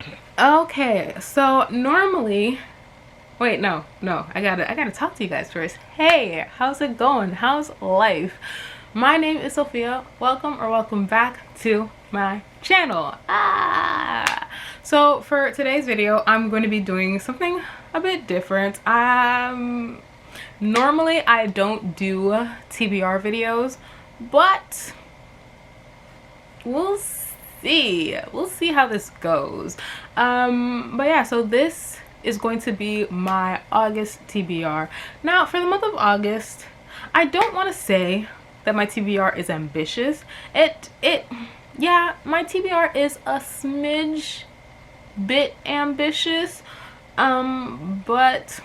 Okay, so normally, wait, no, I gotta talk to you guys first. Hey, how's it going? How's life? My name is Sophia. Welcome back to my channel. So for today's video, I'm going to be doing something a bit different. Normally I don't do TBR videos, but we'll see how this goes. But yeah, so this is going to be my August TBR. Now for the month of August, I don't want to say that my TBR is ambitious. Yeah, my TBR is a smidge bit ambitious, but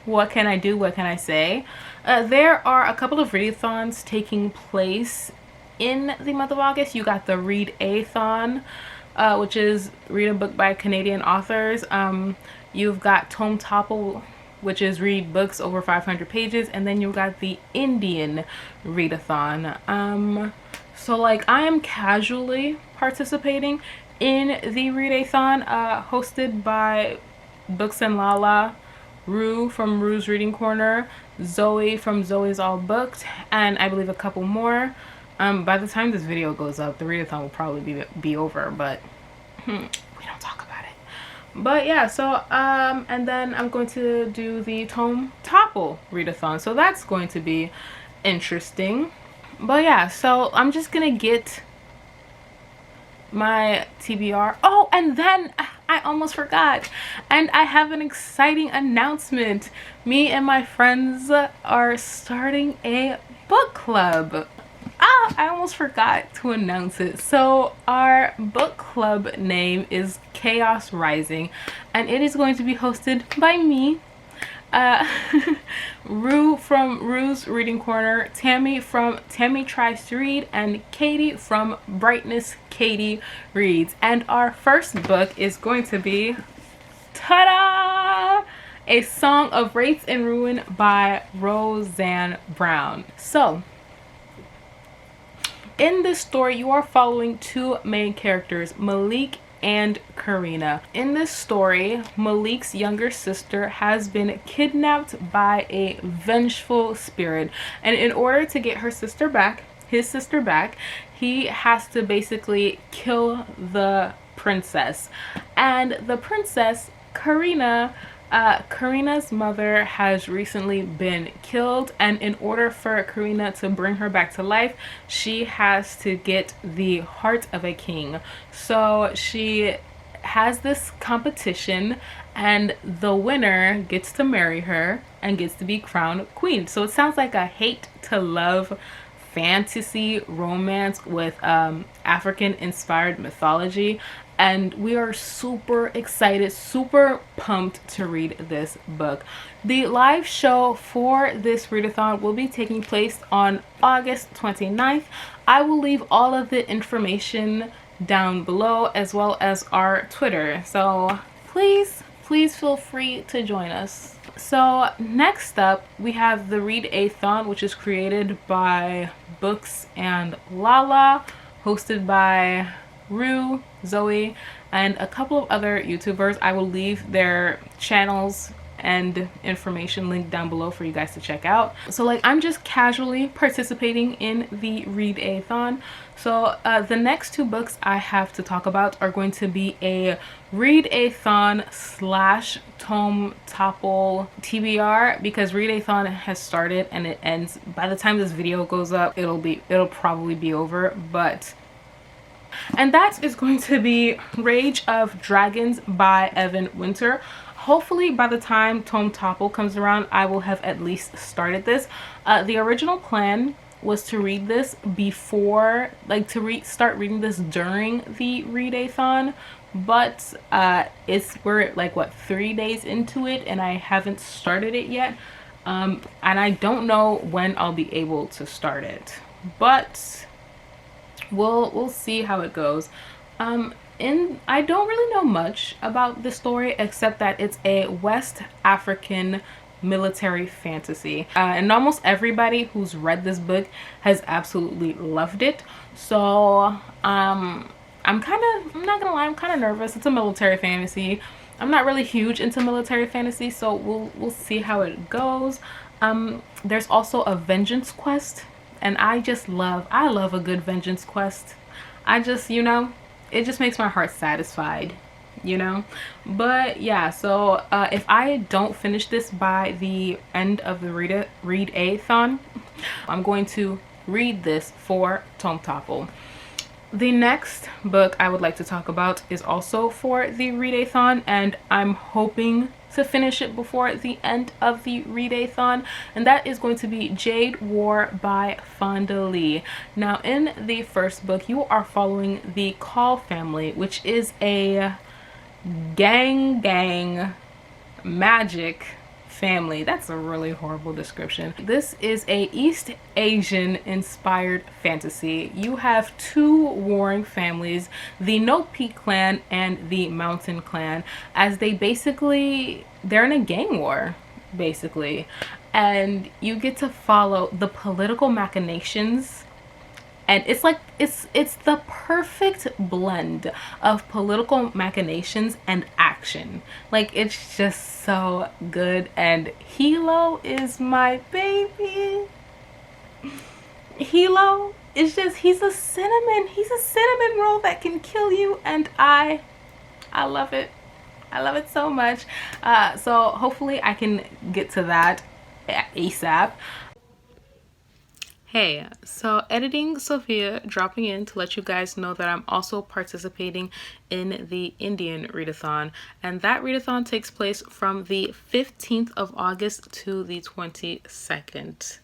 what can I do? What can I say? There are a couple of readathons taking place in the month of August. You got the readEHthon, which is read a book by Canadian authors. You've got Tome Topple, which is read books over 500 pages, and then you've got the Indian readathon. So like I am casually participating in the readEHthon, hosted by Books and Lala, Rue from Rue's Reading Corner, Zoe from Zoe's All Booked, and I believe a couple more. By the time this video goes up, the readathon will probably be over, but we don't talk about it. But yeah, so and then I'm going to do the Tome Topple readathon, so that's going to be interesting. But yeah, so I'm just gonna get my TBR. Oh, and then I almost forgot, and I have an exciting announcement. Me and my friends are starting a book club. I almost forgot to announce it. So our book club name is Chaos Rising, and it is going to be hosted by me, Rue from Rue's Reading Corner, Tammy from Tammy Tries to Read, and Katie from Brightness Katie Reads. And our first book is going to be, ta-da! A Song of Wraiths and Ruin by Roseanne Brown. So in this story, you are following two main characters, Malik and Karina. In this story, Malik's younger sister has been kidnapped by a vengeful spirit, and in order to get his sister back, he has to basically kill the princess. And the princess, Karina, Karina's mother has recently been killed, and in order for Karina to bring her back to life, she has to get the heart of a king. So she has this competition, and the winner gets to marry her and gets to be crowned queen. So it sounds like a hate to love fantasy romance with African inspired mythology, and we are super excited, super pumped to read this book. The live show for this readathon will be taking place on August 29th. I will leave all of the information down below, as well as our Twitter, so please feel free to join us. So next up, we have the readEHthon, which is created by Books and Lala, hosted by Rue, Zoe, and a couple of other YouTubers. I will leave their channels and information linked down below for you guys to check out. So like I'm just casually participating in the readEHthon. So the next two books I have to talk about are going to be a readEHthon / Tome Topple TBR, because readEHthon has started and it ends by the time this video goes up. It'll probably be over, and that is going to be Rage of Dragons by Evan Winter. Hopefully by the time Tome Topple comes around, I will have at least started this. The original plan was to read this before, like start reading this during the readEHthon, but we're like what, 3 days into it and I haven't started it yet, and I don't know when I'll be able to start it, but we'll see how it goes. I don't really know much about the story except that it's a West African military fantasy, and almost everybody who's read this book has absolutely loved it. So I'm not gonna lie, I'm kind of nervous. It's a military fantasy. I'm not really huge into military fantasy, so we'll see how it goes. There's also a vengeance quest, and I love a good vengeance quest. I just, you know, it just makes my heart satisfied, you know. But yeah, so if I don't finish this by the end of the readEHthon, I'm going to read this for Tome Topple. The next book I would like to talk about is also for the readEHthon, and I'm hoping to finish it before the end of the readEHthon, and that is going to be Jade War by Fonda Lee. Now, in the first book, you are following the Call family, which is a gang magic family. That's a really horrible description. This is a East Asian inspired fantasy. You have two warring families, the No Peak clan and the Mountain clan, as they're in a gang war basically, and you get to follow the political machinations. And it's like it's the perfect blend of political machinations and action. Like, it's just so good. And Hilo is my baby. Hilo is just, he's a cinnamon roll that can kill you, and I love it. I love it so much. So hopefully I can get to that ASAP. Hey, so editing Sophia dropping in to let you guys know that I'm also participating in the Indian readathon, and that readathon takes place from the 15th of August to the 22nd.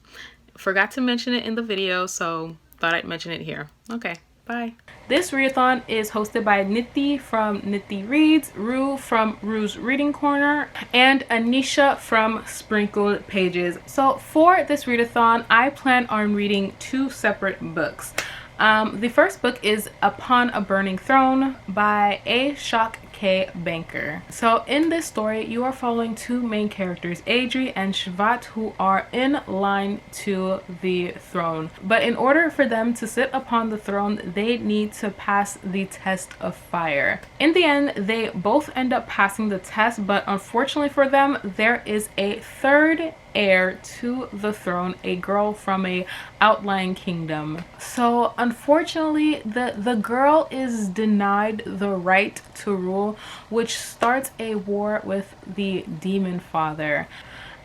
Forgot to mention it in the video, so thought I'd mention it here. Okay, bye. This readathon is hosted by Niti from Niti Reads, Rue from Rue's Reading Corner, and Anisha from Sprinkled Pages. So for this readathon, I plan on reading two separate books. The first book is Upon a Burning Throne by A. Shock K. Banker. So in this story, you are following two main characters, Adri and Shvat, who are in line to the throne. But in order for them to sit upon the throne, they need to pass the test of fire. In the end, they both end up passing the test, but unfortunately for them, there is a third heir to the throne, a girl from a outlying kingdom. So unfortunately, the girl is denied the right to rule, which starts a war with the demon father.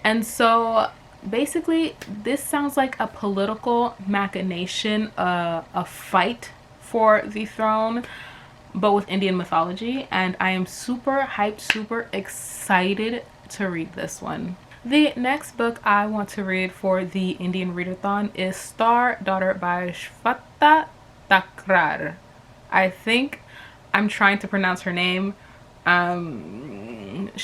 And so basically this sounds like a political machination, a fight for the throne, but with Indian mythology, and I am super hyped, super excited to read this one. The next book I want to read for the Indian readathon is Star Daughter by Shveta Takrar. I think I'm trying to pronounce her name. Shveta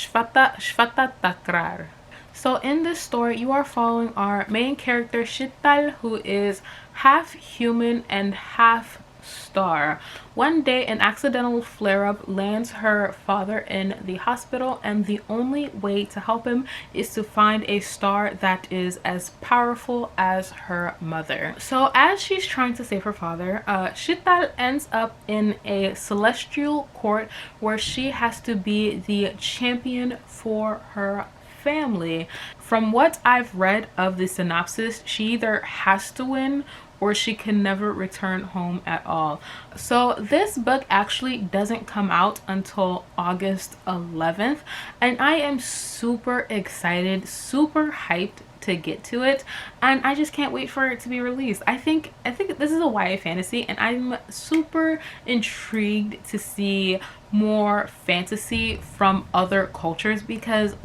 Takrar. So in this story, you are following our main character Shital, who is half human and half star. One day, an accidental flare-up lands her father in the hospital, and the only way to help him is to find a star that is as powerful as her mother. So as she's trying to save her father, Shital ends up in a celestial court where she has to be the champion for her family. From what I've read of the synopsis, she either has to win or she can never return home at all. So this book actually doesn't come out until August 11th, and I am super excited, super hyped to get to it, and I just can't wait for it to be released. I think this is a YA fantasy, and I'm super intrigued to see more fantasy from other cultures, because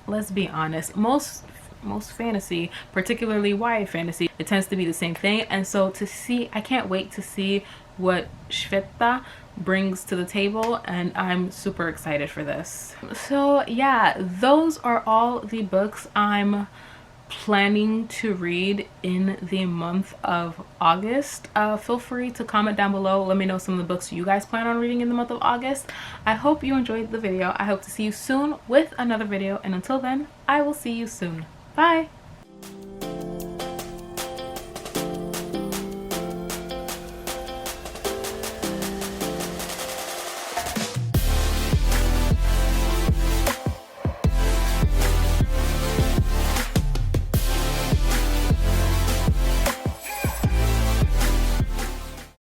let's be honest, most fantasy, particularly YA fantasy, it tends to be the same thing. And so I can't wait to see what Shveta brings to the table, and I'm super excited for this. So yeah, those are all the books I'm planning to read in the month of August. Feel free to comment down below, let me know some of the books you guys plan on reading in the month of August. I hope you enjoyed the video. I hope to see you soon with another video, and until then, I will see you soon. Bye.